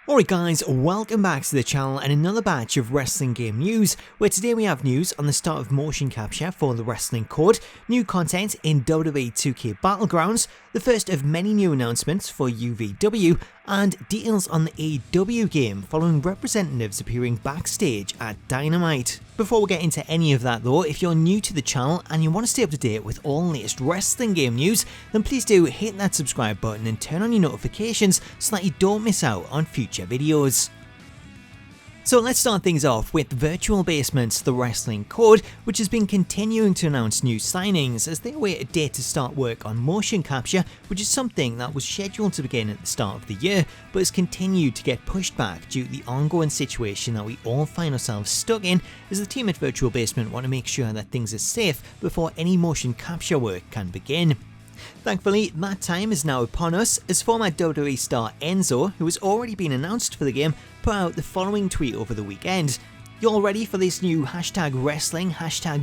Alright guys, welcome back to the channel and another batch of wrestling game news, where today we have news on the start of motion capture for the wrestling code, new content in WWE 2K Battlegrounds, the first of many new announcements for UVW, and details on the AEW game following representatives appearing backstage at Dynamite. Before we get into any of that though, if you're new to the channel and you want to stay up to date with all the latest wrestling game news, then please do hit that subscribe button and turn on your notifications so that you don't miss out on future videos. So let's start things off with Virtual Basement's The Wrestling Code, which has been continuing to announce new signings as they await a date to start work on motion capture, which is something that was scheduled to begin at the start of the year, but has continued to get pushed back due to the ongoing situation that we all find ourselves stuck in, as the team at Virtual Basement want to make sure that things are safe before any motion capture work can begin. Thankfully, that time is now upon us, as former WWE star Enzo, who has already been announced for the game, put out the following tweet over the weekend. "You all ready for this new #wrestling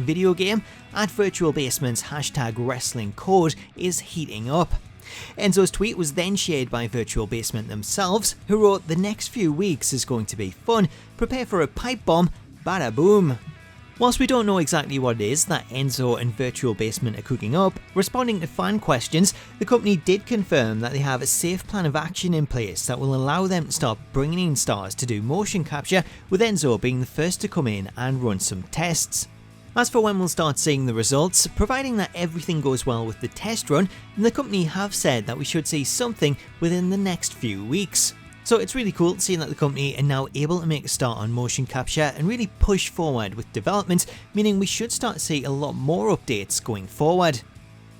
#video game? At Virtual Basement's #wrestling code is heating up." Enzo's tweet was then shared by Virtual Basement themselves, who wrote, "The next few weeks is going to be fun. Prepare for a pipe bomb, bada boom." Whilst we don't know exactly what it is that Enzo and Virtual Basement are cooking up, responding to fan questions, the company did confirm that they have a safe plan of action in place that will allow them to start bringing in stars to do motion capture, with Enzo being the first to come in and run some tests. As for when we'll start seeing the results, providing that everything goes well with the test run, then the company have said that we should see something within the next few weeks. So it's really cool seeing that the company are now able to make a start on motion capture and really push forward with development, meaning we should start to see a lot more updates going forward.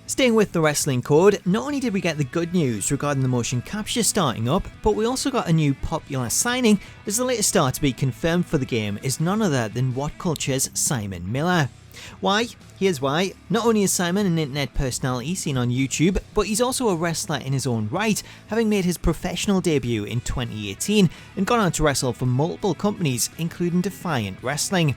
Staying with the wrestling code, not only did we get the good news regarding the motion capture starting up, but we also got a new popular signing, as the latest star to be confirmed for the game is none other than What Culture's Simon Miller. Why? Here's why. Not only is Simon an internet personality seen on YouTube, but he's also a wrestler in his own right, having made his professional debut in 2018 and gone on to wrestle for multiple companies, including Defiant Wrestling.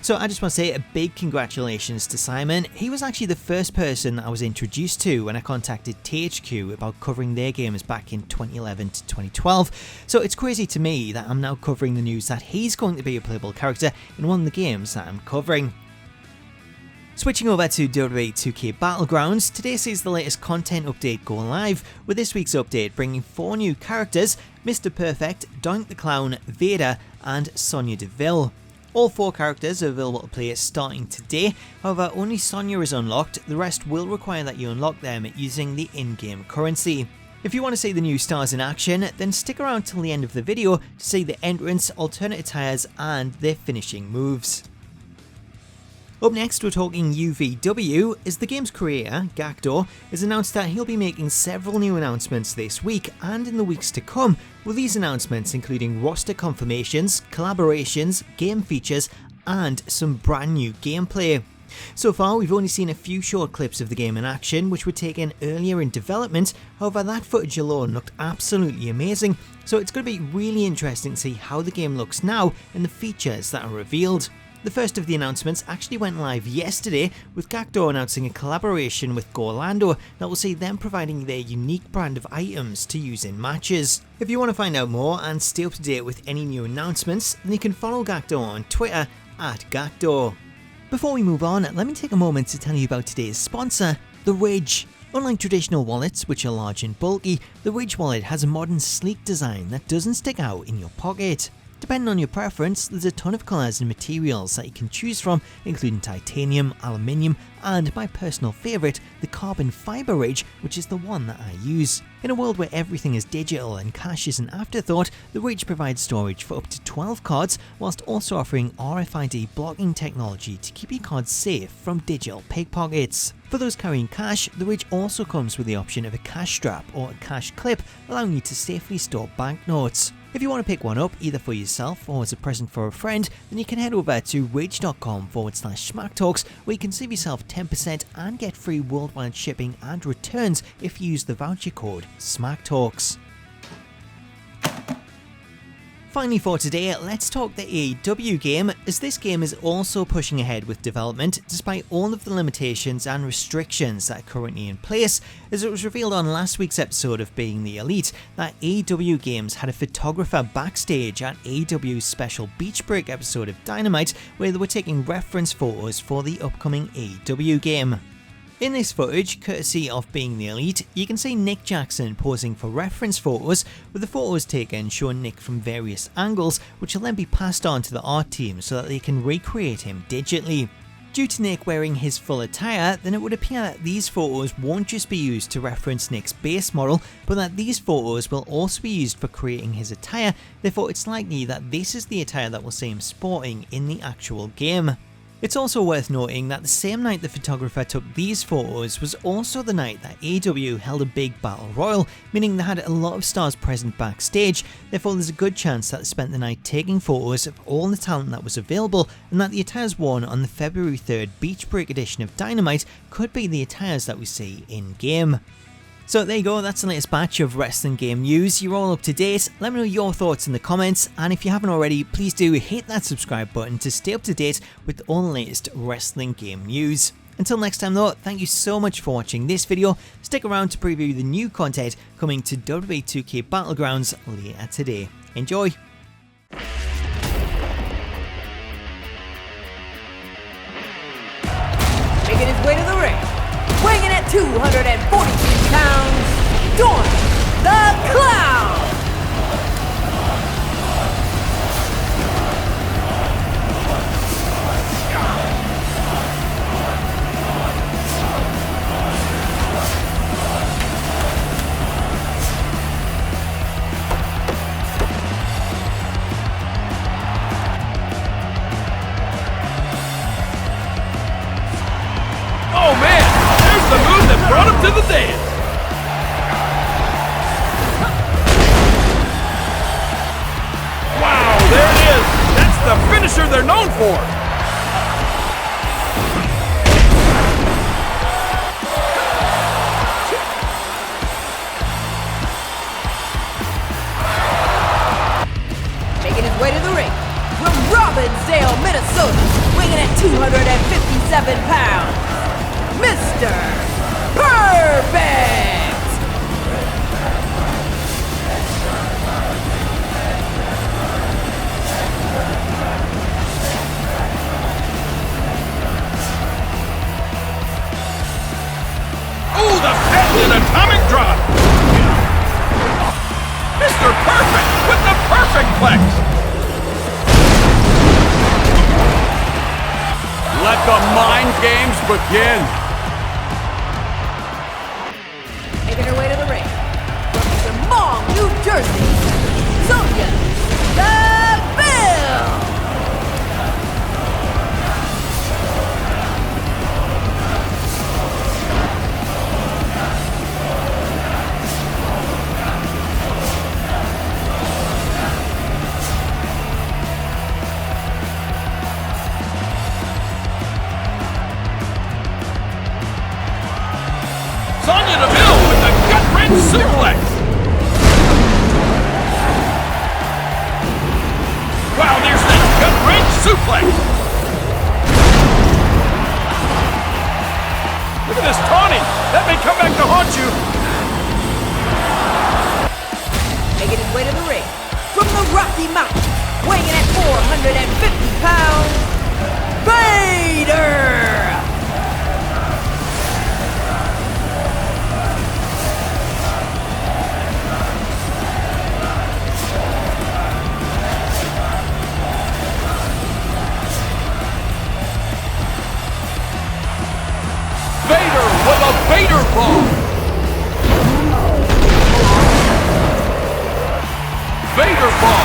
So I just want to say a big congratulations to Simon. He was actually the first person I was introduced to when I contacted THQ about covering their games back in 2011 to 2012, so it's crazy to me that I'm now covering the news that he's going to be a playable character in one of the games that I'm covering. Switching over to WWE 2K Battlegrounds, today sees the latest content update go live, with this week's update bringing 4 new characters: Mr. Perfect, Doink the Clown, Vader, and Sonya Deville. All 4 characters are available to play starting today, however only Sonya is unlocked, the rest will require that you unlock them using the in-game currency. If you want to see the new stars in action, then stick around till the end of the video to see the entrance, alternate attires, and their finishing moves. Up next, we're talking UVW, as the game's creator, Gakdo, has announced that he'll be making several new announcements this week and in the weeks to come, with these announcements including roster confirmations, collaborations, game features, and some brand new gameplay. So far, we've only seen a few short clips of the game in action, which were taken earlier in development, however that footage alone looked absolutely amazing, so it's going to be really interesting to see how the game looks now and the features that are revealed. The first of the announcements actually went live yesterday, with Gakdo announcing a collaboration with Gorlando that will see them providing their unique brand of items to use in matches. If you want to find out more and stay up to date with any new announcements, then you can follow Gakdo on Twitter @Gakdo. Before we move on, let me take a moment to tell you about today's sponsor, The Ridge. Unlike traditional wallets, which are large and bulky, the Ridge wallet has a modern, sleek design that doesn't stick out in your pocket. Depending on your preference, there's a ton of colours and materials that you can choose from, including titanium, aluminium, and my personal favourite, the carbon fibre Ridge, which is the one that I use. In a world where everything is digital and cash is an afterthought, the Ridge provides storage for up to 12 cards, whilst also offering RFID blocking technology to keep your cards safe from digital pickpockets. For those carrying cash, the Ridge also comes with the option of a cash strap or a cash clip, allowing you to safely store banknotes. If you want to pick one up, either for yourself or as a present for a friend, then you can head over to ridge.com/Smacktalks, where you can save yourself 10% and get free worldwide shipping and returns if you use the voucher code Smacktalks. Finally for today, let's talk the AEW game, as this game is also pushing ahead with development despite all of the limitations and restrictions that are currently in place, as it was revealed on last week's episode of Being the Elite that AEW Games had a photographer backstage at AEW's special Beach Break episode of Dynamite where they were taking reference photos for the upcoming AEW game. In this footage, courtesy of Being the Elite, you can see Nick Jackson posing for reference photos, with the photos taken showing Nick from various angles, which will then be passed on to the art team so that they can recreate him digitally. Due to Nick wearing his full attire, then it would appear that these photos won't just be used to reference Nick's base model, but that these photos will also be used for creating his attire, therefore it's likely that this is the attire that we'll see him sporting in the actual game. It's also worth noting that the same night the photographer took these photos was also the night that AEW held a big battle royal, meaning they had a lot of stars present backstage, therefore there's a good chance that they spent the night taking photos of all the talent that was available, and that the attires worn on the February 3rd Beach Break edition of Dynamite could be the attires that we see in-game. So there you go, that's the latest batch of wrestling game news. You're all up to date. Let me know your thoughts in the comments, and if you haven't already, please do hit that subscribe button to stay up to date with all the latest wrestling game news. Until next time though, thank you so much for watching this video. Stick around to preview the new content coming to WWE 2K Battlegrounds later today. Enjoy! Making his way to the ring, weighing in at 243 pounds, Dawn the Clown! Oh man, there's the move that brought him to the dance. Wow, there it is. That's the finisher they're known for. Making his way to the ring, from Robbinsdale, Minnesota, weighing in at 257 pounds, Mr. Perfect! Oh, the patented atomic drop. Mr. Perfect with the perfect plex. Let the mind games begin. Making her way to the ring, from Mom, New Jersey, Sonya Deville! Sonya Deville with the gut-wrench suplex. Wow, there's that gut-wrench suplex. Look at this taunting. That may come back to haunt you. Making his way to the ring, from the Rocky Mountains, weighing in at 450 pounds, Vader! Vader with a Vader bomb. Vader bomb.